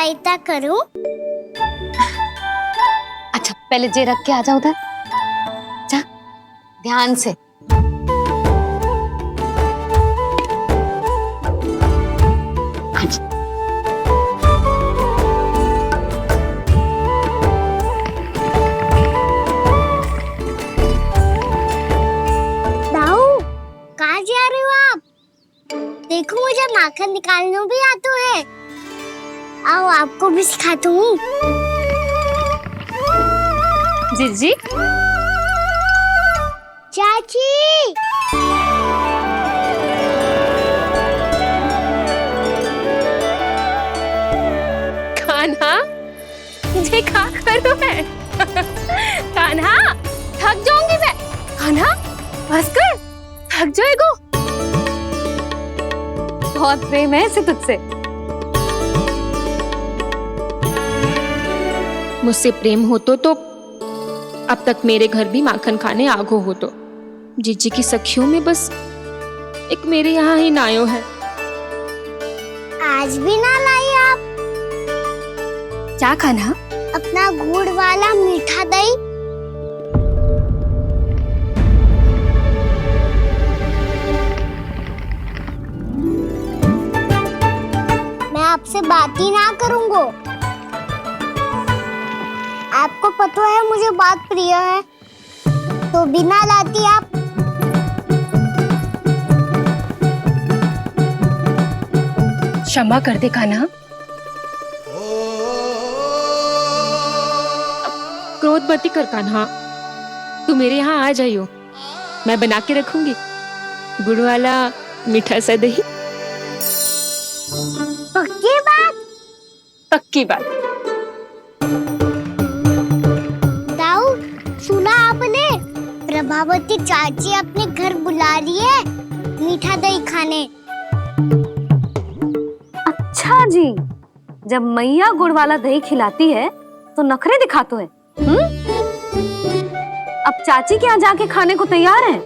सहायता करूं? अच्छा पहले जे रख के आ जा उधर, जा ध्यान से। अच्छा दाऊ, कहाँ जा रहे हो आप? देखो मुझे माखन निकालना भी आता है। आओ आपको भी सिखाता हूँ। जीजी, चाची, कान्हा ये क्या कर रहा है? कान्हा थक जाऊंगी मैं। कान्हा बस कर, थक जाएगा। बहुत प्रेम है इसे तुझसे। मुझसे प्रेम हो तो अब तक मेरे घर भी माखन खाने आगो हो तो। जीजी की सखियों में बस एक मेरे यहाँ ही नायो है। आज भी ना लाई आप? क्या कान्हा? अपना गुड़ वाला मीठा दही। मैं आपसे बात ही ना करूंगा। आपको पता है मुझे बात प्रिय है, तो बिना लाती आप। क्षमा कर दे कान्हा। क्रोध मत कर कान्हा, तू मेरे यहाँ आ जाइयो, मैं बना के रखूंगी गुड़ वाला मीठा सा दही। पक्की बात? पक्की बात। दाऊ, सुना आपने? प्रभावती चाची अपने घर बुला रही है मीठा दही खाने। अच्छा जी, जब मैया गुड़ वाला दही खिलाती है तो नखरे दिखाते हैं। अब चाची के यहाँ जाके खाने को तैयार हैं।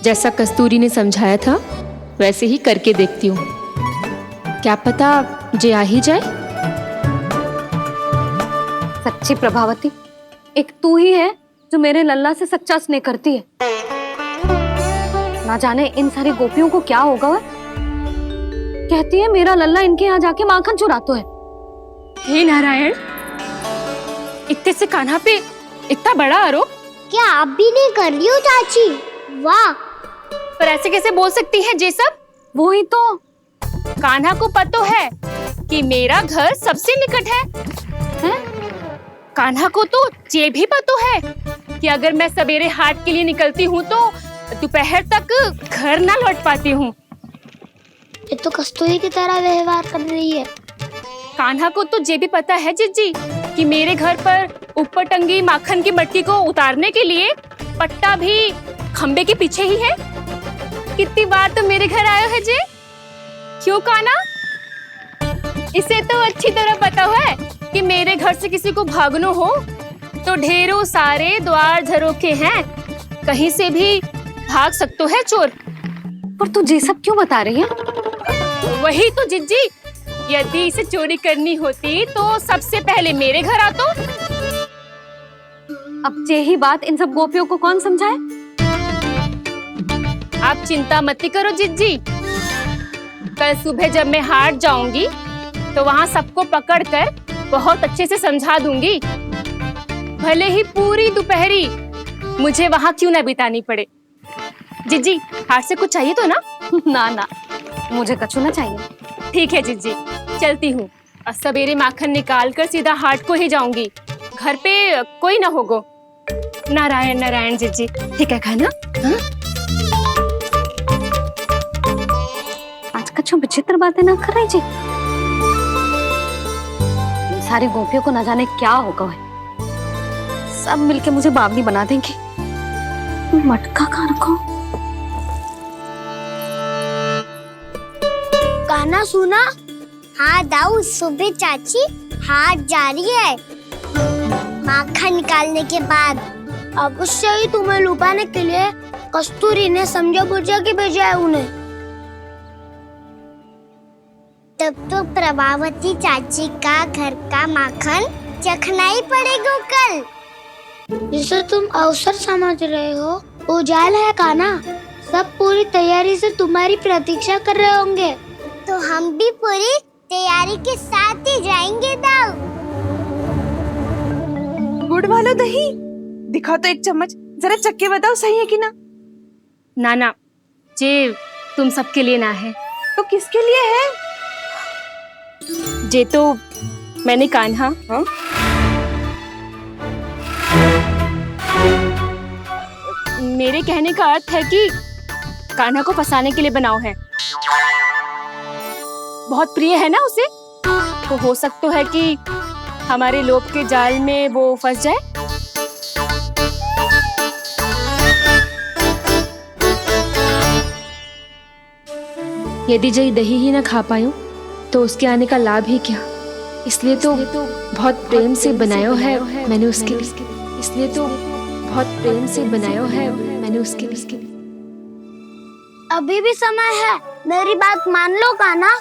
जैसा कस्तूरी ने समझाया था वैसे ही करके देखती हूँ, क्या पता जे आ ही जाए। सच्ची प्रभावती, एक तू ही है जो मेरे लल्ला से सच्चा स्नेह करती है। ना जाने इन सारी गोपियों को क्या होगा। वह कहती है मेरा लल्ला इनके यहाँ जाके माखन चुराता है। हे नारायण, इतने से कान्हा पे इतना बड़ा आरोप। क्या आप भी नहीं कर रही हो चाची? वाह, पर ऐसे कैसे बोल सकती है जे सब? वो ही तो। कान्हा को पता है कि मेरा घर सबसे निकट है, हैं? कान्हा को तो ये भी पता है कि अगर मैं सवेरे हाट के लिए निकलती हूँ तो दोपहर तक घर ना लौट पाती हूँ। ये तो कस्तूरी की तरह व्यवहार कर रही है। कान्हा को तो ये भी पता है जीजी कि मेरे घर पर ऊपर टंगी माखन की मटकी को उतारने के लिए पट्टा भी खंबे के पीछे ही है। कितनी बार तो मेरे घर आयो है जे। क्यों कान्हा? इसे तो अच्छी तरह पता है कि मेरे घर से किसी को भागना हो तो ढेरों सारे द्वार झरोखे हैं, कहीं से भी भाग सकते है चोर। पर तू ये सब क्यों बता रही है? वही तो जिज्जी, यदि इसे चोरी करनी होती तो सबसे पहले मेरे घर आतो। अब यही बात इन सब गोपियों को कौन समझाए? आप चिंता मत करो जिज्जी, कल सुबह जब मैं हाट जाऊंगी तो वहाँ सबको पकड़कर बहुत अच्छे से समझा दूंगी, भले ही पूरी दोपहरी मुझे वहाँ क्यों ना बितानी पड़े। जिज्जी, हाट से कुछ चाहिए तो ना? ना ना, मुझे कछु ना चाहिए। ठीक है जिज्जी, चलती हूँ। सवेरे माखन निकाल कर सीधा हाट को ही जाऊंगी, घर पे कोई ना होगो। नारायण नारायण जिज्जी, ठीक है खाना? हाँ? आज कछु विचित्र बातें ना कर रही जी। इन सारी गोपियों को न जाने क्या होगा है। सब मिलके मुझे बावली बना देंगे। मटका कहाँ रखो? गाना सुना? हाँ दाऊ, सुबह चाची हाट जा रही है माखन निकालने के बाद। अवश्य ही तुम्हें लुभाने के लिए कस्तूरी ने समझा बुझा के भेजा है उन्हें। तब तो प्रभावती चाची का घर का माखन चखना ही पड़ेगा कल। जिसे तुम अवसर समझ रहे हो, उजाला है कान्हा। सब पूरी तैयारी से तुम्हारी प्रतीक्षा कर रहे होंगे। तो हम भी पूरी तैयारी के साथ ही जाएंगे दाऊ। गुड़ वाला दही दिखा तो एक चम्मच, जरा चक्के बताओ सही है कि ना। नाना जे तुम सबके लिए ना है। तो किसके लिए है? जे तो मैंने कान्हा हाँ? मेरे कहने का अर्थ है कि कान्हा को फंसाने के लिए बनाओ है। बहुत प्रिय है ना उसे, तो हो सकता है कि हमारे लोभ के जाल में वो फंस जाए। यदि जय दही ही न खा पायो तो उसके आने का लाभ ही क्या। इसलिए तो बहुत प्रेम से बनायो है मैंने उसके लिए। इसलिए तो बहुत प्रेम से बनायो है मैंने उसके लिए। अभी भी समय है, मेरी बात मान लो कान्हा।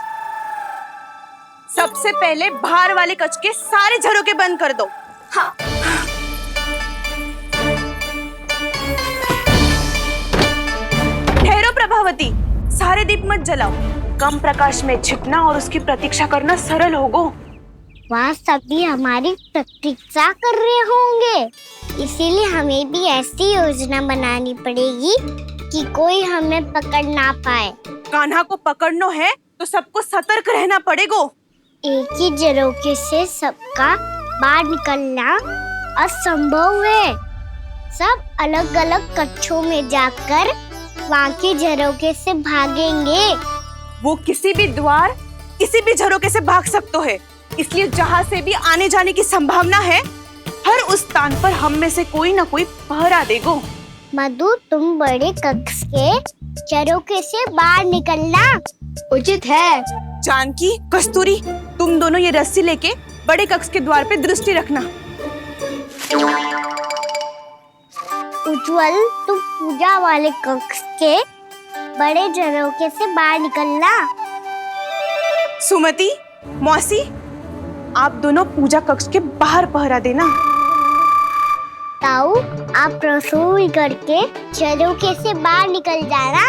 सबसे पहले बाहर वाले कच के सारे झरोके बंद कर दो। हाँ। ठहरो प्रभावती, सारे दीप मत जलाओ। कम प्रकाश में छिपना और उसकी प्रतीक्षा करना सरल होगो। वहाँ सभी हमारी प्रतीक्षा कर रहे होंगे, इसीलिए हमें भी ऐसी योजना बनानी पड़ेगी कि कोई हमें पकड़ ना पाए। कान्हा को पकड़ना है तो सबको सतर्क रहना पड़ेगा। एक ही झरोखे से सबका बाहर निकलना असंभव है। सब अलग अलग कक्षों में जाकर वहाँ के झरोखे से भागेंगे। वो किसी भी द्वार, किसी भी झरोके से भाग सकते है, इसलिए जहाँ से भी आने जाने की संभावना है, हर उस स्थान पर हम में से कोई ना कोई पहरा देगो। मधु, तुम बड़े कक्ष के झरोखे से बाहर निकलना उचित है। जानकी, कस्तूरी, तुम दोनों ये रस्सी लेके बड़े कक्ष के द्वार पे दृष्टि रखना। उज्जवल, तुम पूजा वाले कक्ष के बड़े झरोखे से बाहर निकलना। सुमति, मौसी, आप दोनों पूजा कक्ष के बाहर पहरा देना। ताऊ, आप रसोई करके झरोखे से बाहर निकल जाना।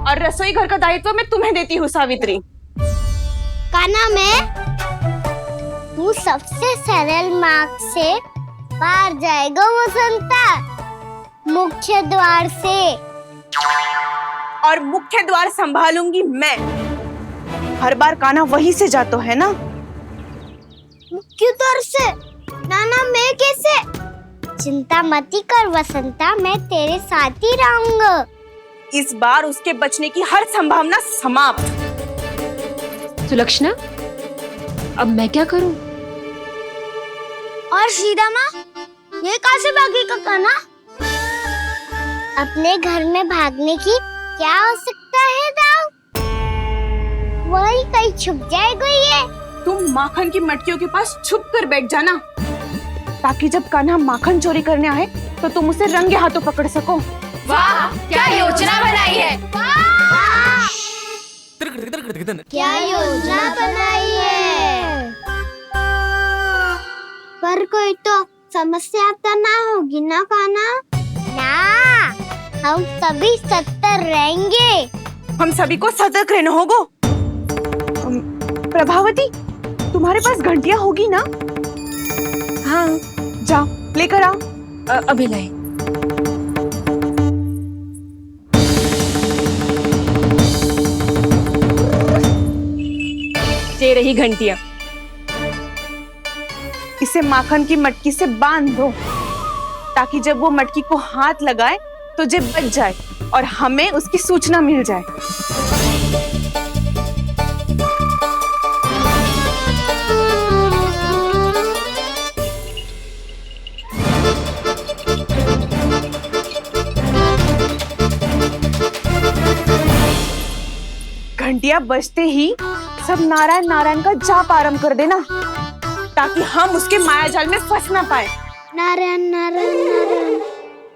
और रसोई घर का दायित्व मैं तुम्हें देती हूँ सावित्री। कान्हा, तू सबसे सरल मार्ग से बाहर जाएगा वसंता, मुख्य द्वार से। और मुख्य द्वार संभालूंगी मैं। हर बार कान्हा वहीं से जातो है ना। मुख्य द्वार से? नाना, मैं कैसे? चिंता मत कर वसंता, मैं तेरे साथ ही रहूंगा। इस बार उसके बचने की हर संभावना समाप्त। सुलक्षणा, अब मैं क्या करूं? और सीधा माँ, ये कहाँ से भागेगा कान्हा? अपने घर में भागने की क्या हो सकता है दाऊ? वही कहीं छुप जाएगा ये। तुम माखन की मटकियों के पास छुप कर बैठ जाना, ताकि जब कान्हा माखन चोरी करने आए तो तुम उसे रंगे हाथों पकड़ सको। वाह, क्या योजना बनाई है। क्या योजना बनाई है? पर कोई तो समस्या तो ना होगी ना कान्हा? ना, हम सभी सत्तर रहेंगे। हम सभी को सतर्क रहना होगा। प्रभावती, तुम्हारे पास घंटियां होगी ना? हाँ, जाओ लेकर आओ। अभी लाई। ये रही घंटियां। इसे माखन की मटकी से बांध दो, ताकि जब वो मटकी को हाथ लगाए तो जे बच जाए और हमें उसकी सूचना मिल जाए। घंटियां बजते ही सब नारायण नारायण का जाप आरंभ कर देना, ताकि हम उसके मायाजाल में फंस ना पाए। नारायण नारायण नारायण।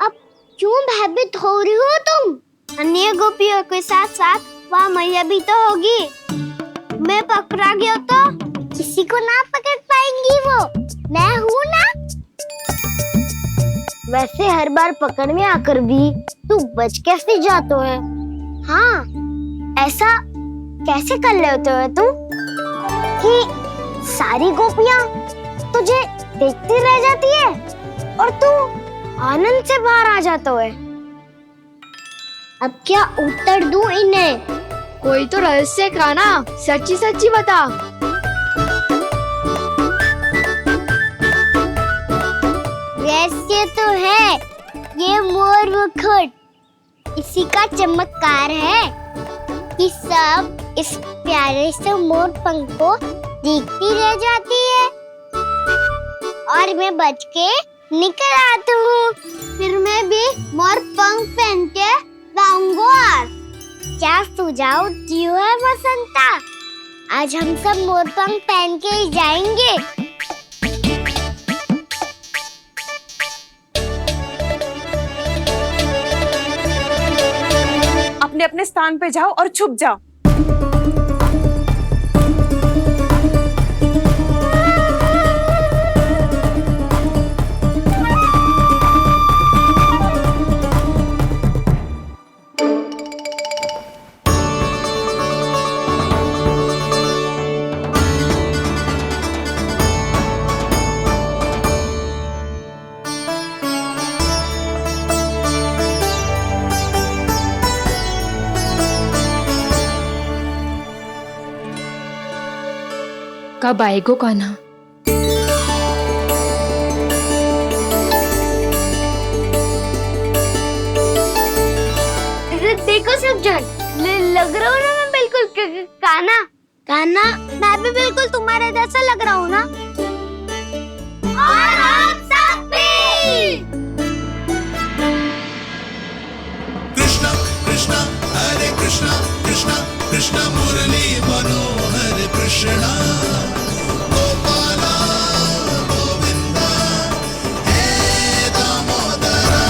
अब क्यों भयभीत हो रही हो तुम? अन्य गोपियों के साथ साथ वहाँ मैया भी तो होगी। मैं पकड़ा गया तो किसी को ना पकड़ पाएंगी वो, मैं हूँ ना। वैसे हर बार पकड़ में आकर भी तू बच कैसे जाता है? हाँ, ऐसा कैसे कर लेते हो तुम कि सारी गोपियां तुझे देखती रह जाती है और तू आनंद से बाहर आ जाता है? अब क्या उत्तर दूं इन्हें? कोई तो रहस्य काना, सच्ची सच्ची बता। रहस्य तो है, ये मोर मुकुट इसी का चमत्कार है कि सब इस प्यारे से मोर पंख को देखती रह जाती है और मैं बच के निकल आता हूँ। फिर मैं भी मोर पंख पहन के गाऊंगा। क्या सुझाव दियो है बसंता? आज हम सब मोर पंख पहन के ही जाएंगे। अपने अपने स्थान पे जाओ और छुप जाओ। कब आएगो कान्हा? देखो सब जन, लग रहा हूँ ना मैं बिल्कुल काना। काना, मैं भी बिल्कुल तुम्हारे जैसा लग रहा हूँ ना। और हम सब भी। कृष्णा कृष्णा हरे कृष्णा कृष्णा कृष्णा मुरली मनोहर कृष्णा गोपाला गोविंदा हे दामोदरा।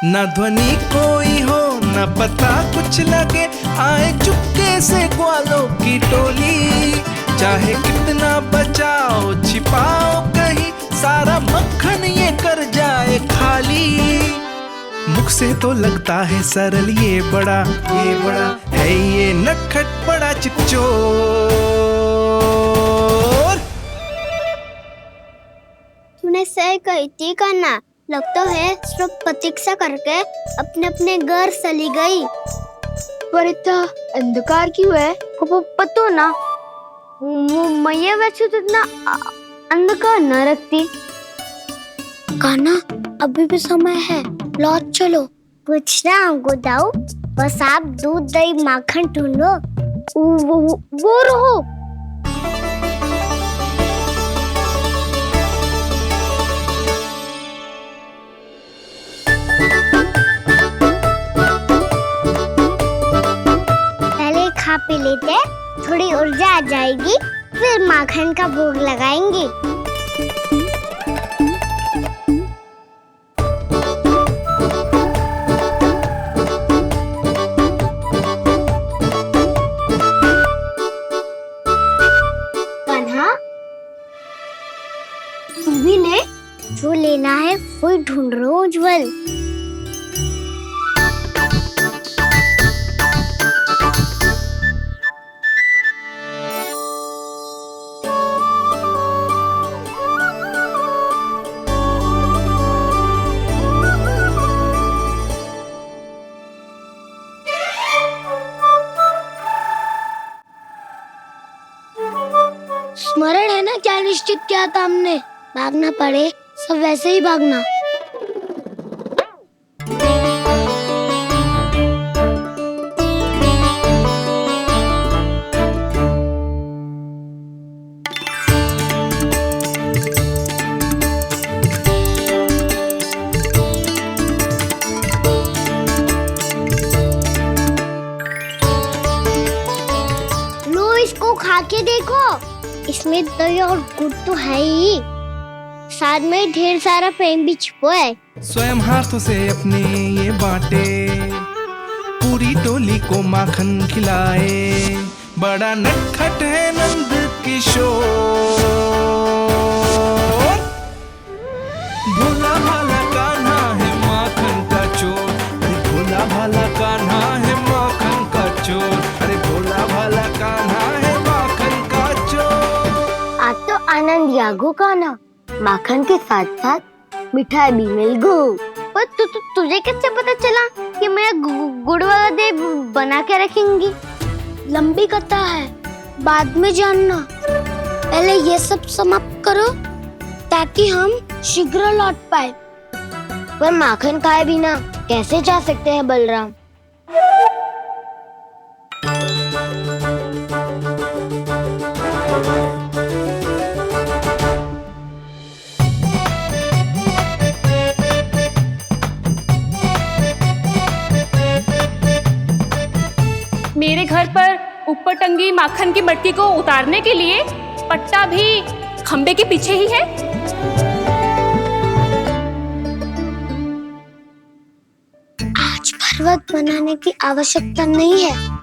न ध्वनि कोई हो न पता कुछ लगे, आए चुपके से ग्वालों की टोली। चाहे कितना बचाओ छिपाओ कहीं, सारा मक्खन ये कर जाए खाली। मुख से तो लगता है सरल, ये बड़ा है ये नटखट बड़ा चिकचोर। तूने सही कही थी कान्हा, लगता है सिर्फ प्रतीक्षा करके अपने अपने घर चली गई। पर इतना अंधकार क्यों है? पतो ना, मैया वैसे तो इतना अंधकार न रखती। कान्हा, अभी भी समय है, लौट चलो। कुछ ना हमको दाऊ, बस आप दूध दही माखन ढूंढो। वो रहो। पहले खा पी लेते, थोड़ी ऊर्जा आ जाएगी, फिर माखन का भोग लगाएंगे। कान्हा, तू भी ले, जो लेना है वही ढूंढ रहा हूँ उज्जवल। स्मरण है ना क्या निश्चित किया था हमने? भागना पड़े सब वैसे ही भागना। लो, इसको खा के देखो, इसमें दही और गुड़ तो है ही। साथ में ढेर सारा प्रेम भी छुपा है। स्वयं हाथों से अपने ये बांटे, पूरी टोली को माखन खिलाए। बड़ा नटखट है नंद किशोर, भोला भाला कान्हा है माखन का चोर। अरे भोला भाला कान्हा है माखन का चोर। अरे भोला भाला कान्हा है माखन का चोर। आज तो आनंद यागो का ना, माखन के साथ साथ मिठाई भी मिल गई। पर तुझे कैसे पता चला कि मैं गुड़ वाला देव बना के रखेंगी? लंबी कथा है, बाद में जानना। पहले ये सब समाप्त करो ताकि हम शीघ्र लौट पाए। पर माखन खाए बिना कैसे जा सकते हैं बलराम? मेरे घर पर ऊपर टंगी माखन की मटकी को उतारने के लिए पट्टा भी खंबे के पीछे ही है। आज पर्वत बनाने की आवश्यकता नहीं है।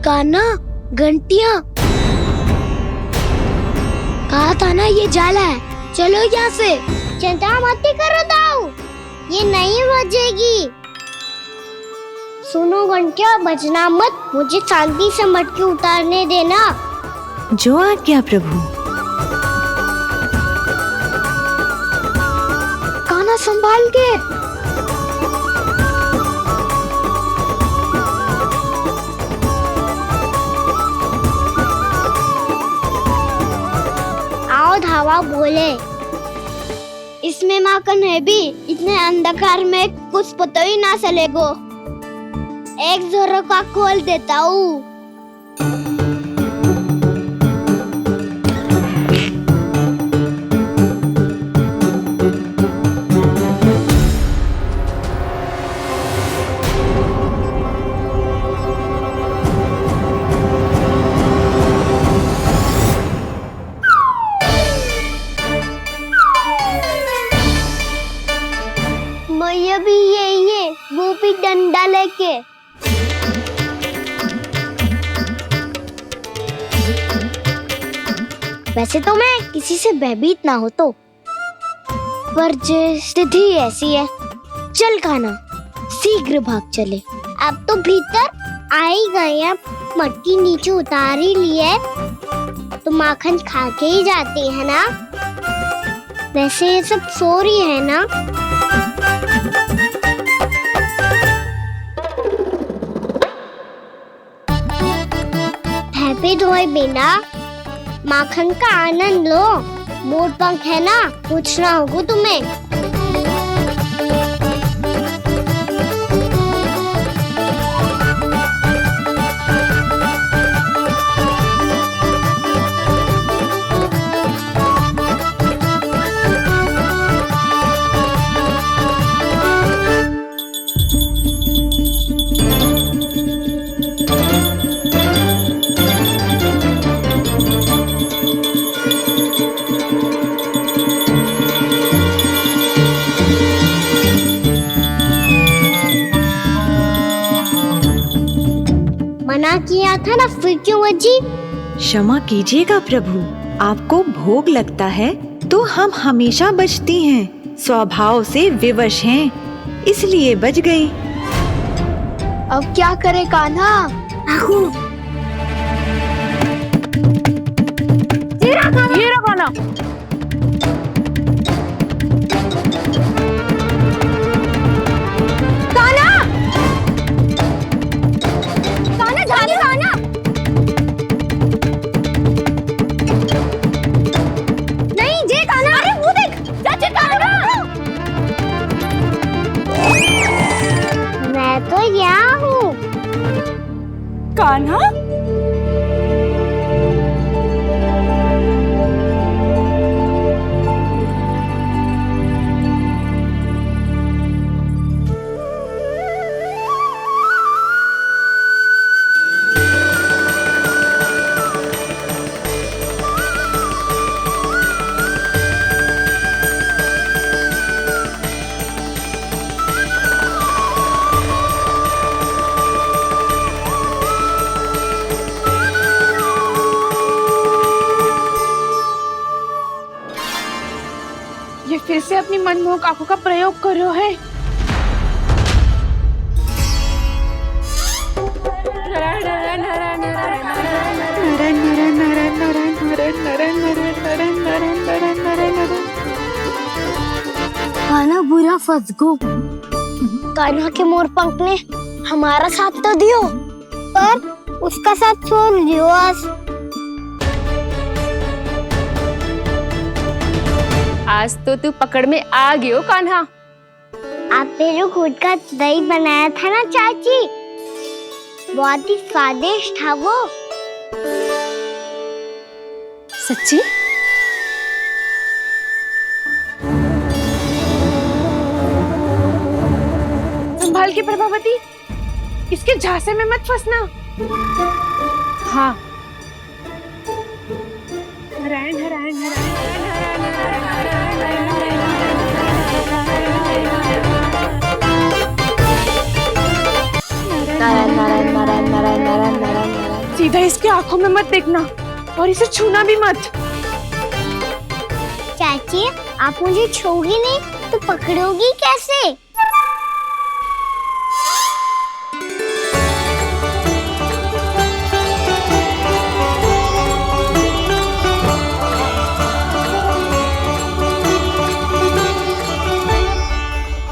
कान्हा, घंटियां, कहा था ना ये जाला है। चलो यहाँ से। चिंता मत करो दाऊ, ये नहीं बजेगी। सुनो घंटिया, बजना मत, मुझे शांति से मटकी उतारने देना। जो आज्ञा प्रभु। कान्हा संभाल के। धावा बोले, इसमें माखन है भी, इतने अंधकार में कुछ पता ही ना चलेगो। एक जोरों का खोल देता हूँ। मैया भी यही है, वो भी डंडा लेके। वैसे तो मैं किसी से भयभीत ना हो तो, पर स्थिति ऐसी है। चल कान्हा, शीघ्र भाग चले। अब तो भीतर आ ही गए हैं, मटकी नीचे उतार ही लिए, तो माखन खा के ही जाते हैं ना। वैसे ये सब सो रही है ना। हैप्पी धोए बिना माखन का आनंद लो। मोर पंख है ना, पूछना होगा तुम्हें। मना किया था ना, फिर क्यों बजी? क्षमा कीजिएगा प्रभु, आपको भोग लगता है तो हम हमेशा बजती हैं, स्वभाव से विवश हैं, इसलिए बज गई। अब क्या करे कान्हा? ये रहा कान्हा। मैं तो यहाँ हूँ। कान्हा, मनमोहक आंखों का प्रयोग कर रहे है। कान्हा बुरा फंस गो। कान्हा के मोर पंख ने हमारा साथ तो दियो, पर उसका साथ छोड़ दियो आज। आज तो तू पकड़ में आ गयो कान्हा। आपने जो खुद का दही बनाया था ना चाची, बहुत ही स्वादिष्ट था वो। सच्ची? संभाल के प्रभावती, इसके झांसे में मत फंसना। हाँ। नारायण नारायण नारायण। सीधा इसके आंखों में मत देखना और इसे छूना भी मत। चाची, आप मुझे छोड़ोगी नहीं तो पकड़ोगी कैसे?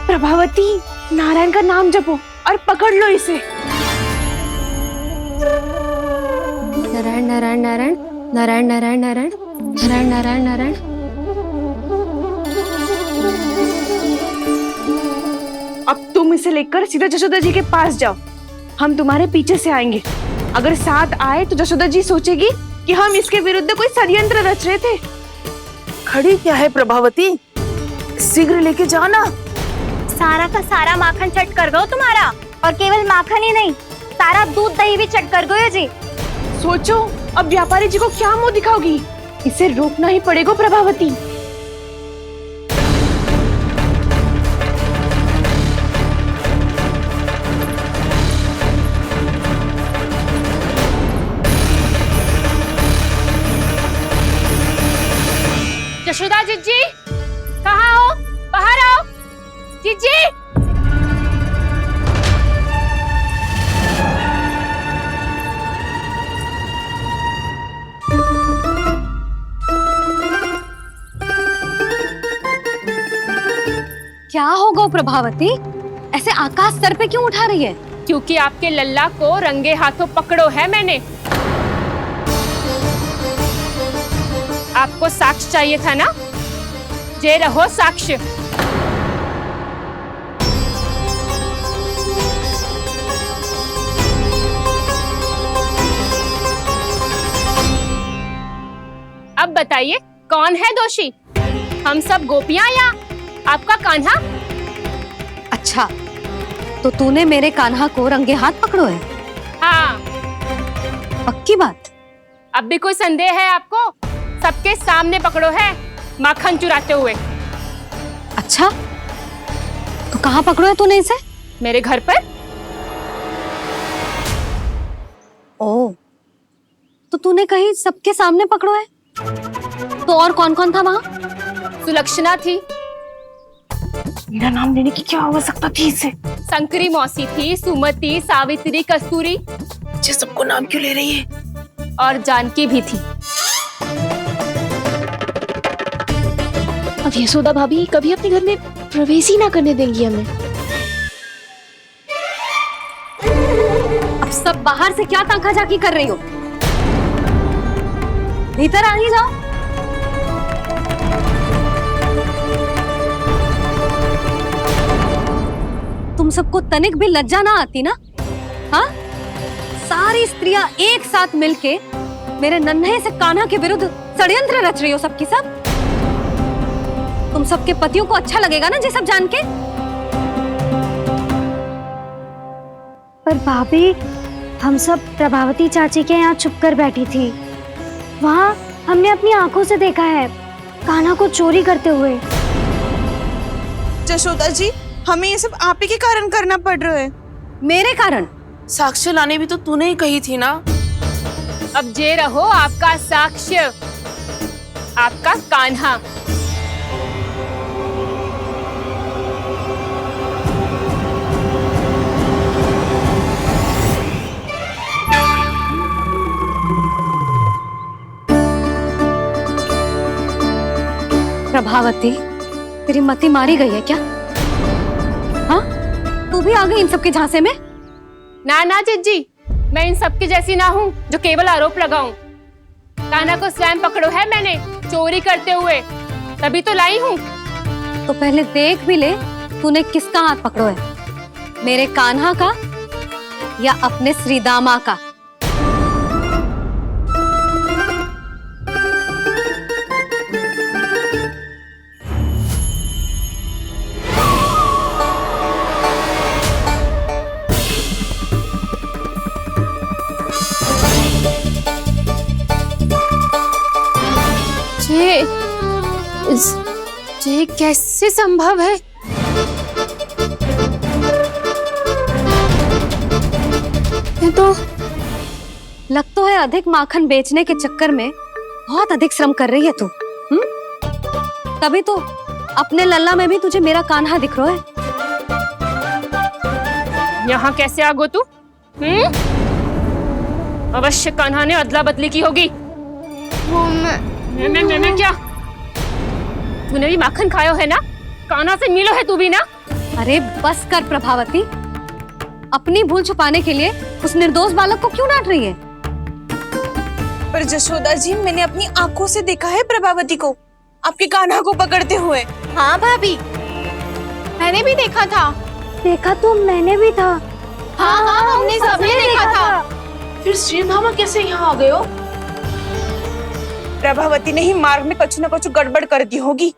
प्रभावती, नारायण का नाम जपो और पकड़ लो इसे। नारायण नारायण नारायण नारायण नारायण नारायण नारायण नारायण नारायण। अब तुम इसे लेकर सीधा जशोदा जी के पास जाओ, हम तुम्हारे पीछे से आएंगे। अगर साथ आए तो जशोदा जी सोचेगी कि हम इसके विरुद्ध कोई षड्यंत्र रच रहे थे। खड़ी क्या है प्रभावती, शीघ्र लेके जाओ ना। सारा का सारा माखन चट कर गयो तुम्हारा, और केवल माखन ही नहीं, सारा दूध दही भी चट कर गयो जी। सोचो अब व्यापारी जी को क्या मुंह दिखाओगी। इसे रोकना ही पड़ेगा प्रभावती। यशोदा जीजी, कहाँ हो? बाहर आओ जीजी। क्या होगा प्रभावती, ऐसे आकाश सर पे क्यों उठा रही है? क्योंकि आपके लल्ला को रंगे हाथों पकड़ो है मैंने। आपको साक्ष्य चाहिए था ना, जे रहो साक्ष्य। अब बताइए कौन है दोषी, हम सब गोपियां या आपका कान्हा? अच्छा, तो तूने मेरे कान्हा को रंगे हाथ पकड़ो है? हाँ। पक्की बात? अब भी कोई संदेह है आपको? सबके सामने पकड़ो है माखन चुराते हुए। अच्छा, तो कहाँ पकड़ो है तूने इसे? मेरे घर पर। ओ, तो तूने कहीं सबके सामने पकड़ो है? तो और कौन कौन था वहाँ? सुलक्षणा थी। मेरा नाम लेने की क्या आवश्यकता थी इसे? संकरी मौसी थी, सुमति, सावित्री, कस्तूरी। ये सबको नाम क्यों ले रही है? और जानकी भी थी। अब यशोदा भाभी कभी अपने घर में प्रवेश ही ना करने देंगी हमें। अब सब बाहर से क्या ताका झाकी कर रही हो? भीतर आ ही जाओ। तुम सबको तनिक भी लज्जा ना आती ना? हाँ, सारी स्त्रियां एक साथ मिलके मेरे नन्हे से कान्हा के विरुद्ध षड्यंत्र रच रही हो सबकी सब। तुम सबके पतियों को अच्छा लगेगा ना ये सब जान के? पर भाभी, हम सब प्रभावती चाची के यहाँ छुप कर बैठी थी। वहाँ हमने अपनी आंखों से देखा है कान्हा को चोरी करते हुए। जशोदा जी, हमें ये सब आप ही के कारण करना पड़ रहा है। मेरे कारण? साक्ष्य लाने भी तो तूने ही कही थी ना। अब जे रहो आपका साक्ष्य, आपका कान्हा। प्रभावती, तेरी मति मारी गई है क्या? हाँ, तू भी आ गई इन सबके झांसे में? ना ना जिज्जी, मैं इन सबकी जैसी ना हूँ जो केवल आरोप लगाऊं। कान्हा को स्वयं पकड़ो है मैंने चोरी करते हुए, तभी तो लाई हूँ। तो पहले देख भी ले तूने किसका हाथ पकड़ो है, मेरे कान्हा का या अपने श्रीदामा का? ये कैसे संभव है? ये तो लग तो है अधिक माखन बेचने के चक्कर में बहुत अधिक श्रम कर रही है तू। तभी तो अपने लल्ला में भी तुझे मेरा कान्हा दिख रहा है। यहाँ कैसे आ गो तू? अवश्य कान्हा ने अदला बदली की होगी। मैं क्या? तूने भी माखन खायो है ना? कान्हा से मिलो है तू भी ना? अरे बस कर प्रभावती, अपनी भूल छुपाने के लिए उस निर्दोष बालक को क्यों डांट रही है? पर जशोदा जी, मैंने अपनी आंखों से देखा है प्रभावती को आपके कान्हा को पकड़ते हुए। हाँ भाभी, मैंने भी देखा था। देखा तो मैंने भी था। हाँ हाँ, हमने सबने देखा था। फिर श्रीधामा कैसे यहाँ आ गए हो? प्रभावती ने ही मार्ग में कुछ न कुछ गड़बड़ कर दी होगी।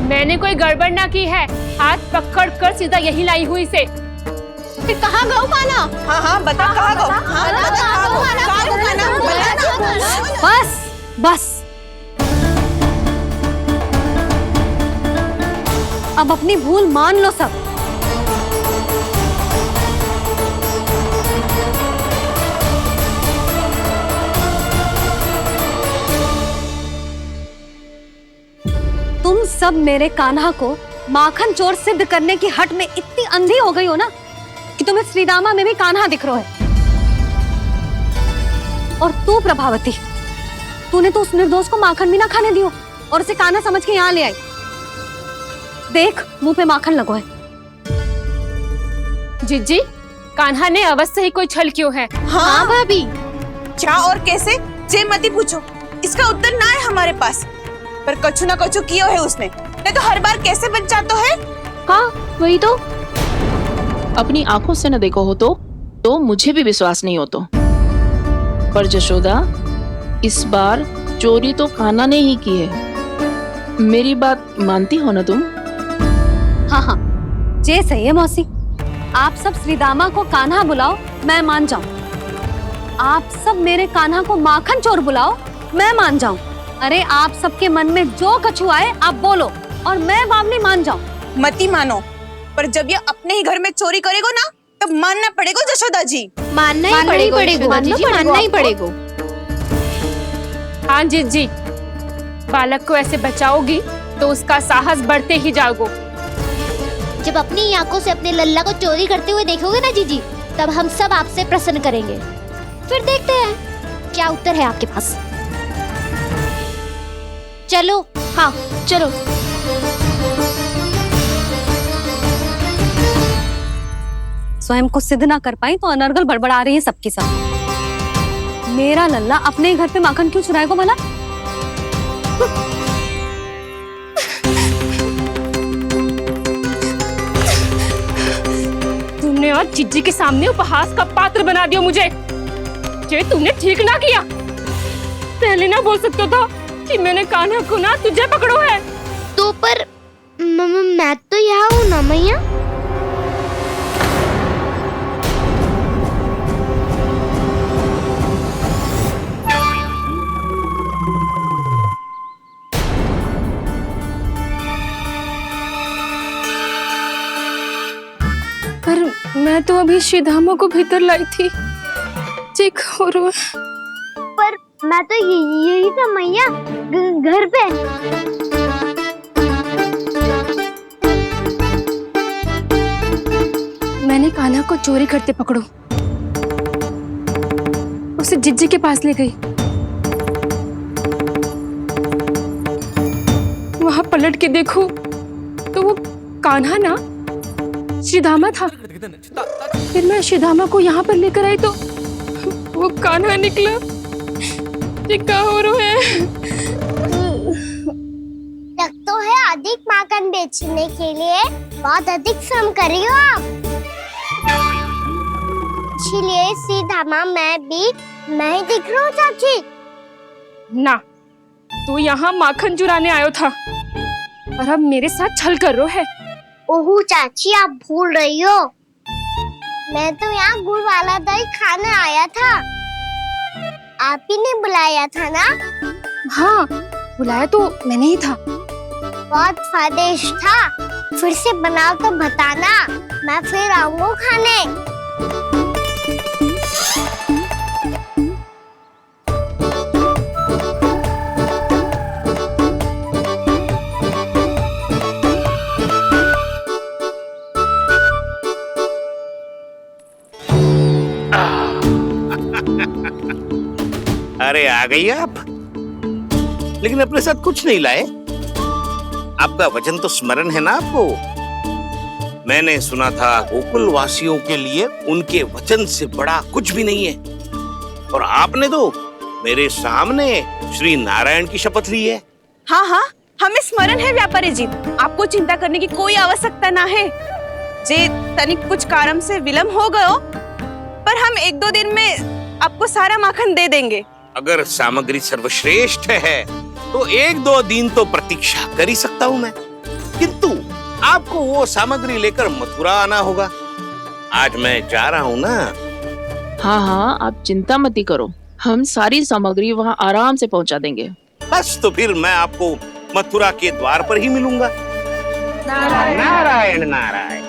मैंने कोई गड़बड़ ना की है, हाथ पकड़ कर सीधा यही लाई हुई से। फिर कहाँ गौ कान्हा? हाँ हाँ बता कहाँ गौ? हाँ बता कहाँ गौ? बस बस, अब अपनी भूल मान लो सब। तुम सब मेरे कान्हा को माखन चोर सिद्ध करने की हट में इतनी अंधी हो गई हो ना कि तुम्हें श्रीदामा में भी कान्हा दिख रहा है। और तू प्रभावती, तूने तो उस निर्दोष को माखन भी ना खाने दियो और उसे कान्हा समझ के यहाँ ले आई। देख, मुंह पे माखन लगो है। जिज्जी, कान्हा ने अवश्य ही कोई छल क्यों है। हाँ भाभी, क्या और कैसे? जे मती पूछो, इसका उत्तर ना है हमारे पास। पर कछु ना कछु किया है उसने, नहीं तो हर बार कैसे बच जाता है। हाँ वही तो, अपनी आंखों से न देखो हो तो मुझे भी विश्वास नहीं हो तो। पर जशोदा, इस बार चोरी तो कान्हा ने ही की है। मेरी बात मानती हो ना तुम? हाँ हाँ, जे सही है मौसी। आप सब श्रीदामा को कान्हा बुलाओ, मैं मान जाऊं। आप सब मेरे कान्हा को माखन चोर बुलाओ, मैं मान जाऊं। अरे आप सबके मन में जो कछु आए आप बोलो और मैं बावली मान जाऊं। मती मानो, पर जब ये अपने ही घर में चोरी करेगो ना तब मानना पड़ेगा जशोदा जी। मानना ही पड़ेगा। हाँ जिज्जी, बालक को ऐसे बचाओगी तो उसका साहस बढ़ते ही जाओगे। जब अपनी आंखों से अपने लल्ला को चोरी करते हुए देखोगे ना जीजी, तब हम सब आपसे प्रसन्न करेंगे। फिर देखते हैं क्या उत्तर है आपके पास। चलो। हाँ चलो। स्वयं को सिद्ध ना कर पाई तो अनर्गल बड़बड़ा रही है सबकी सब। मेरा लल्ला अपने घर पे माखन क्यों चुराएगा भला? तुमने आज जिज्जी के सामने उपहास का पात्र बना दिया मुझे। ये तुमने ठीक ना किया। पहले ना बोल सकता था कि मैंने कान्हा को ना तुझे पकड़ो है। तो पर मैं तो यहाँ हूँ ना मैया। पर मैं तो अभी श्रीधामा को भीतर लाई थी। चेक हो रहा है। पर मैं तो यही था मैया, घर पे। मैंने कान्हा को चोरी करते पकड़ो, उसे जिज्जी के पास ले गई, वहां पलट के देखूं तो वो कान्हा ना श्रीधामा था। फिर मैं श्रीधामा को यहाँ पर लेकर आई तो वो कान्हा निकला। ये क्या हो रहा है? लग तो है अधिक माखन बेचने के लिए बहुत अधिक श्रम कर रही हो आप। इसीलिए श्रीधामा मैं ही दिख रहा हूँ चाची। ना, तू यहाँ माखन चुराने आयो था और अब मेरे साथ छल कर रो है। ओह चाची, आप भूल रही हो, मैं तो यहाँ गुड़ वाला दही खाने आया था। आप ही ने बुलाया था ना? हाँ, बुलाया तो मैंने ही था। बहुत स्वादिष्ट था। फिर से बनाओ तो बताना, मैं फिर आऊंगा खाने। अरे आ गई आप, लेकिन अपने साथ कुछ नहीं लाए। आपका वचन तो स्मरण है ना आपको? मैंने सुना था गोकुल वासियों के लिए उनके वचन से बड़ा कुछ भी नहीं है, और आपने तो मेरे सामने श्री नारायण की शपथ ली है। हाँ हाँ, हमें स्मरण है व्यापारी जी, आपको चिंता करने की कोई आवश्यकता ना है। जे तनिक कुछ कारण से विलंब हो गयो, पर हम 1-2 दिन में आपको सारा माखन दे देंगे। अगर सामग्री सर्वश्रेष्ठ है तो 1-2 दिन तो प्रतीक्षा कर ही सकता हूँ मैं, किंतु आपको वो सामग्री लेकर मथुरा आना होगा। आज मैं जा रहा हूँ ना। हाँ हाँ, आप चिंता मत ही करो, हम सारी सामग्री वहाँ आराम से पहुँचा देंगे। बस तो फिर मैं आपको मथुरा के द्वार पर ही मिलूंगा। नारायण नारायण।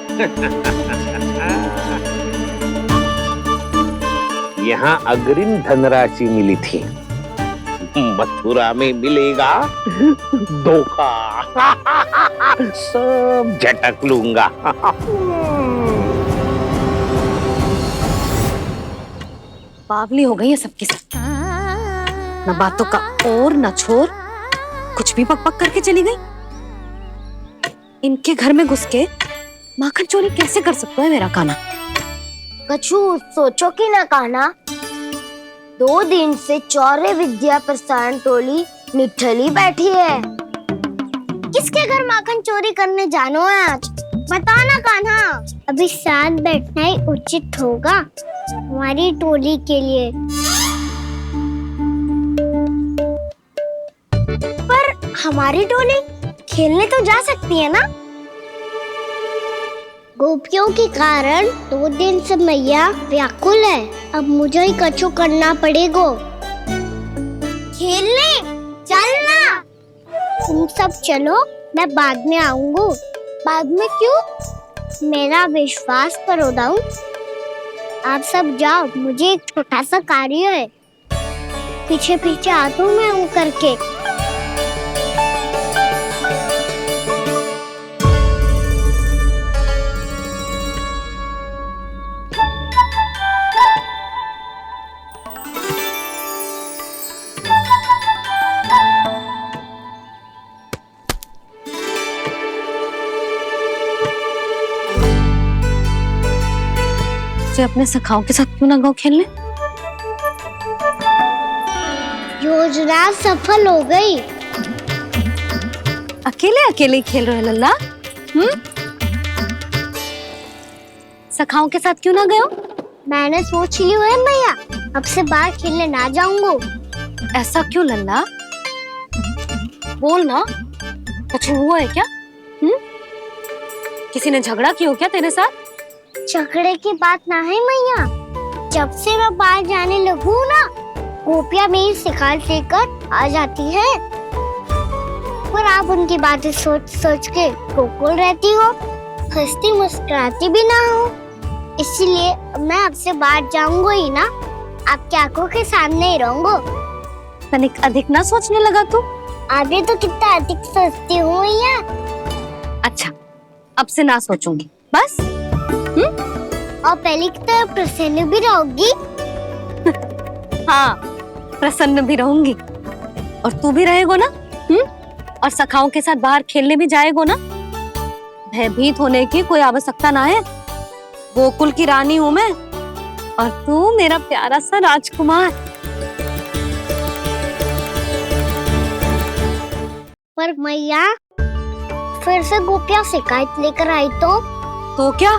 यहाँ अग्रिम धनराशि मिली थी, मथुरा में मिलेगा धोखा। सब झटक लूंगा। बावली हो गई है सबकी सब। न बातों का और न छोर, कुछ भी पक पक करके चली गई। इनके घर में घुस के माखन चोरी कैसे कर सकता है मेरा कान्हा? कछु सोचो कि ना कान्हा, 2 दिन से चौर्य विद्या प्रसारण टोली निठली बैठी है। किसके घर माखन चोरी करने जानो है आज? बताना कान्हा। अभी साथ बैठना ही उचित होगा हमारी टोली के लिए। पर हमारी टोली खेलने तो जा सकती है ना? गोपियों के कारण 2 दिन से मैया व्याकुल है। अब मुझे ही कछु करना पड़ेगा। खेलने चलना। तुम सब चलो, मैं बाद में आऊंगा। बाद में क्यों? मेरा विश्वास करो दाऊ। आप सब जाओ, मुझे एक छोटा सा कार्य है। पीछे पीछे आता हूँ मैं करके। अपने सखाओं के साथ क्यों ना गाँव खेलने? योजना सफल हो गई। अकेले अकेले ही खेल रहे हो लल्ला? सखाओं के साथ क्यों ना गए हो? मैंने सोच लिया है मैया, अब से बाहर खेलने ना जाऊंगा। ऐसा क्यों लल्ला? बोल ना, कुछ हुआ है क्या? किसी ने झगड़ा किया हो क्या तेरे साथ? झगड़े की बात ना है मैया। जब से मैं बाहर जाने लगू ना, गोपियां मेरी शिकायत लेकर आ जाती है, पर आप उनकी बातें सोच सोच के गोकुल रहती हो, हंसती मुस्कुराती भी ना हो। इसलिए मैं आपसे बाहर जाऊंगा ही ना, आपकी आंखों के सामने ही रहूंगा। तनिक अधिक ना सोचने लगा तू? आगे तो कितना अधिक सोचती हूँ मैया। अच्छा, अब से ना सोचूंगी बस। और पहले की तरह प्रसन्न भी रहोगी। हाँ, प्रसन्न भी रहूंगी। और तू भी रहेगा ना? और सखाओं के साथ बाहर खेलने भी जाएगो ना। भयभीत होने की कोई आवश्यकता ना है। गोकुल की रानी हूं मैं और तू मेरा प्यारा सा राजकुमार। पर मैया फिर से गोपियां शिकायत लेकर आई तो क्या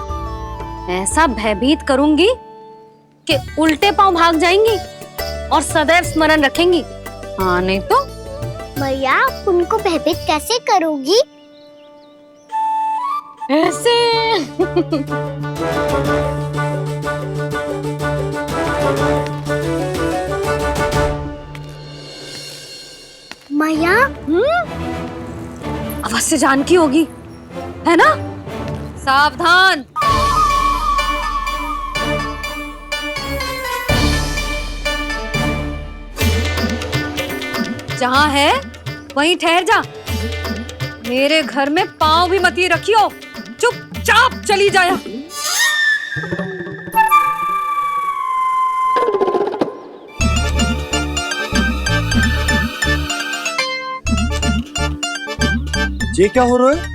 ऐसा भयभीत करूंगी कि उल्टे पांव भाग जाएंगी और सदैव स्मरण रखेंगी। हाँ नहीं तो मैया तुमको भयभीत कैसे करोगी? ऐसे। मैया अवश्य जानकी होगी, है ना? सावधान। जहां है वहीं ठहर जा। मेरे घर में पांव भी मत ही रखियो, चुपचाप चली जाया। ये क्या हो रहा है?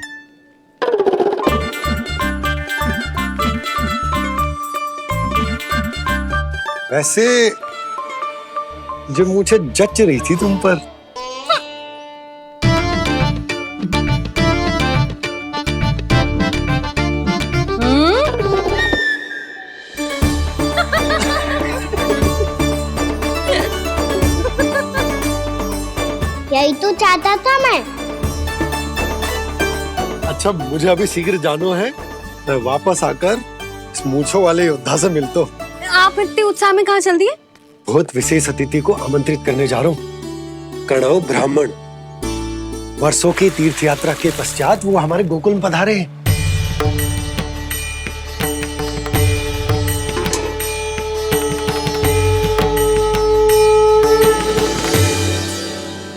वैसे जो मुझे जच रही थी तुम पर। यही तो चाहता था मैं। अच्छा मुझे अभी शीघ्र जाना है, मैं वापस आकर इस मूंछों वाले योद्धा से मिलता हूँ। आप इतने उत्साह में कहाँ चल दिए? बहुत विशेष अतिथि को आमंत्रित करने जा रहा हूँ। कणव ब्राह्मण वर्षों की तीर्थ यात्रा के पश्चात वो हमारे गोकुल में पधारे हैं।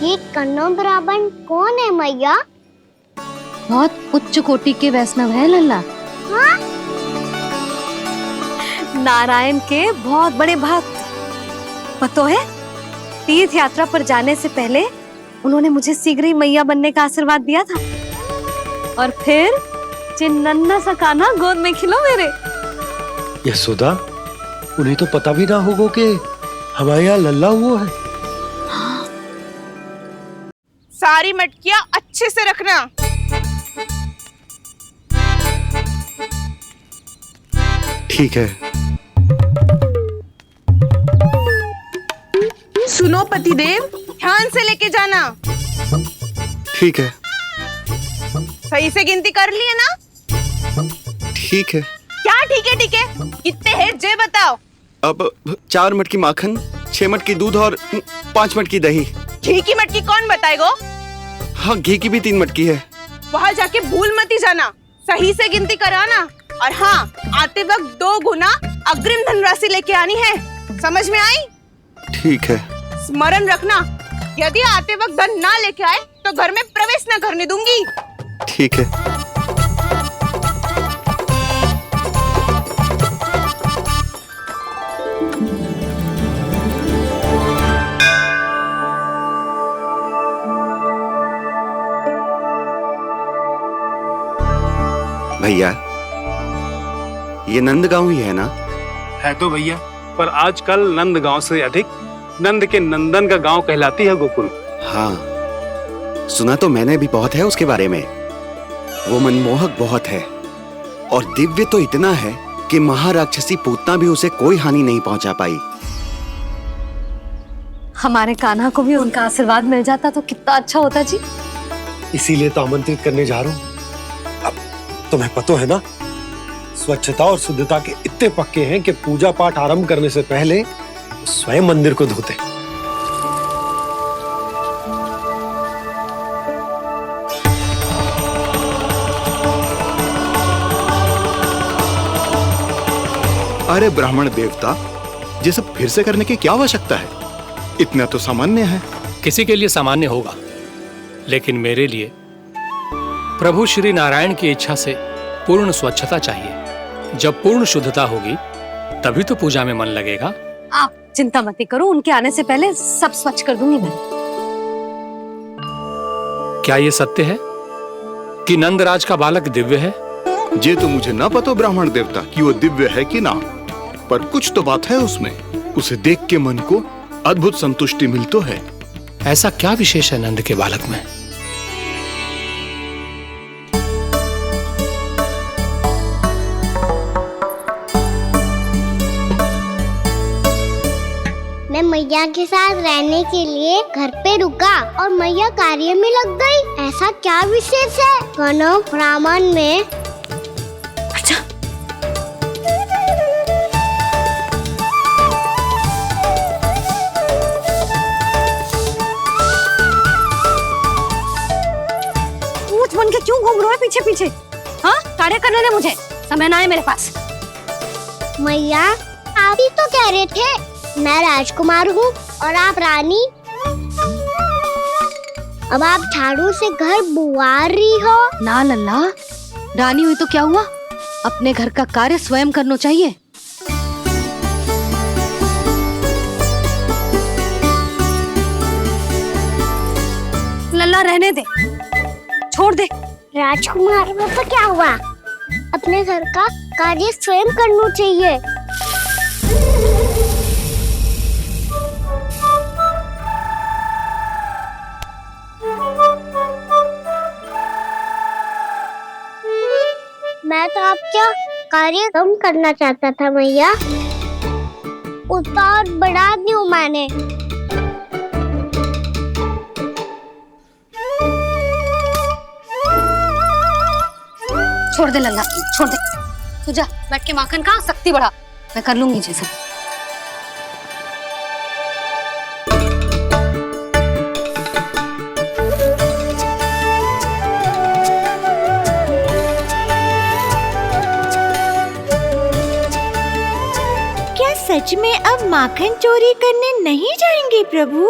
ये कन्नौ ब्राह्मण कौन है मैया? बहुत उच्च कोटि के वैष्णव है लल्ला। हाँ? नारायण के बहुत बड़े भक्त। पता है तीर्थ यात्रा पर जाने से पहले उन्होंने मुझे शीघ्र ही मैया बनने का आशीर्वाद दिया था और फिर चिन्नन्ना सा कान्हा गोद में खिलो मेरे। यशोदा उन्हें तो पता भी ना होगा कि हमारे यहाँ लल्ला हुआ है। सारी मटकियां अच्छे से रखना। ठीक है। सुनो पतिदेव, ध्यान से लेके जाना। ठीक है। सही से गिनती कर लिए ना? ठीक है। क्या ठीक है ठीक है? कितने हैं जे बताओ। अब 4 मटकी माखन, 6 मटकी दूध और 5 मटकी दही। घी की मटकी कौन बताएगा? हाँ घी की भी 3 मटकी है। वहाँ जाके भूल मत ही जाना, सही से गिनती कराना। और हाँ, आते वक्त 2 गुना अग्रिम धनराशि लेके आनी है। समझ में आई? ठीक है। स्मरण रखना, यदि आते वक्त धन ना लेके आए तो घर में प्रवेश न करने दूंगी। ठीक है। भैया ये नंदगांव ही है ना? है तो भैया, पर आजकल नंदगांव से अधिक नंद के नंदन का गांव कहलाती है गोकुल। हाँ सुना तो मैंने भी बहुत है उसके बारे में। वो मनमोहक बहुत है और दिव्य तो इतना है कि महाराक्षसी पूतना भी उसे कोई हानि नहीं पहुंचा पाई। हमारे कान्हा को भी उनका आशीर्वाद मिल जाता तो कितना अच्छा होता जी। इसीलिए तो आमंत्रित करने जा रहा हूँ। अब तुम्हें पता है ना, स्वच्छता और शुद्धता के इतने पक्के हैं कि पूजा पाठ आरंभ करने से पहले स्वयं मंदिर को धोते। अरे ब्राह्मण देवता, ये सब फिर से करने की क्या आवश्यकता है? इतना तो सामान्य है। किसी के लिए सामान्य होगा, लेकिन मेरे लिए प्रभु श्री नारायण की इच्छा से पूर्ण स्वच्छता चाहिए। जब पूर्ण शुद्धता होगी तभी तो पूजा में मन लगेगा। आप चिंता मत करो, उनके आने से पहले सब स्वच्छ कर दूंगी मैं। क्या ये सत्य है कि नंदराज का बालक दिव्य है? ये तो मुझे ना पता ब्राह्मण देवता कि वो दिव्य है कि ना, पर कुछ तो बात है उसमें। उसे देख के मन को अद्भुत संतुष्टि मिल तो है। ऐसा क्या विशेष है नंद के बालक में? मैं मैया के साथ रहने के लिए घर पे रुका और मैया कार्य में लग गई। ऐसा क्या विशेष है कनव ब्राह्मण में? अच्छा, ऊँट बन के क्यों घूम रहे हो पीछे पीछे? हाँ, कार्य करने दे मुझे, समय ना है मेरे पास। मैया, आप ही तो कह रहे थे मैं राजकुमार हूँ और आप रानी। अब आप झाड़ू से घर बुआर रही हो। ना लल्ला, रानी हुई तो क्या हुआ? अपने घर का कार्य स्वयं करना चाहिए। लल्ला रहने दे, छोड़ दे। राजकुमार में तो क्या हुआ? अपने घर का कार्य स्वयं करना चाहिए। मैं तो आपका कार्य कम करना चाहता था मैया, उसका और बढ़ा दूं मैंने। छोड़ दे लल्ला, छोड़ दे। तू जा बैठ के माखन खा, शक्ति बढ़ा। मैं कर लूंगी जैसे। सच में अब माखन चोरी करने नहीं जाएंगे प्रभु?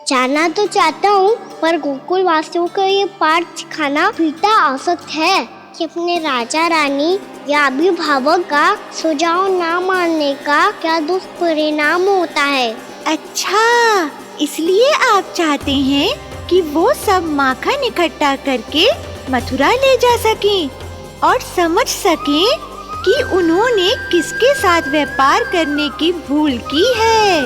जाना तो चाहता हूँ, पर गोकुल वासियों को ये पाठ सिखाना पिता औसत है कि अपने राजा रानी या अभिभावक का सुझाव ना मानने का क्या दुष्परिणाम होता है। अच्छा, इसलिए आप चाहते हैं कि वो सब माखन इकट्ठा करके मथुरा ले जा सकें और समझ सकें कि उन्होंने किसके साथ व्यापार करने की भूल की है।